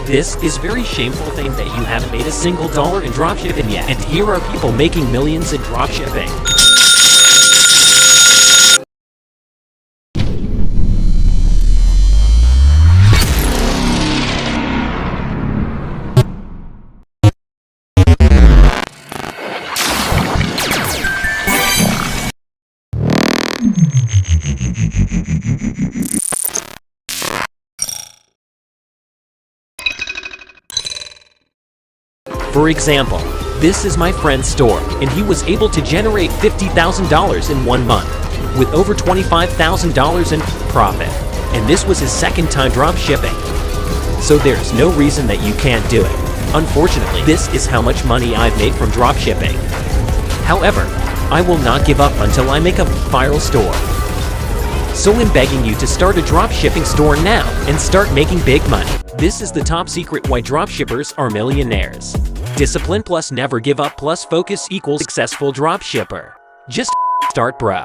This is very shameful thing that you haven't made a single dollar in dropshipping yet. And here are people making millions in dropshipping. For example, this is my friend's store, and he was able to generate $50,000 in 1 month, with over $25,000 in profit. And this was his second time drop shipping. So there's no reason that you can't do it. Unfortunately, this is how much money I've made from drop shipping. However, I will not give up until I make a viral store. So I'm begging you to start a drop shipping store now and start making big money. This is the top secret why dropshippers are millionaires. Discipline plus never give up plus focus equals successful dropshipper. Just start, bro.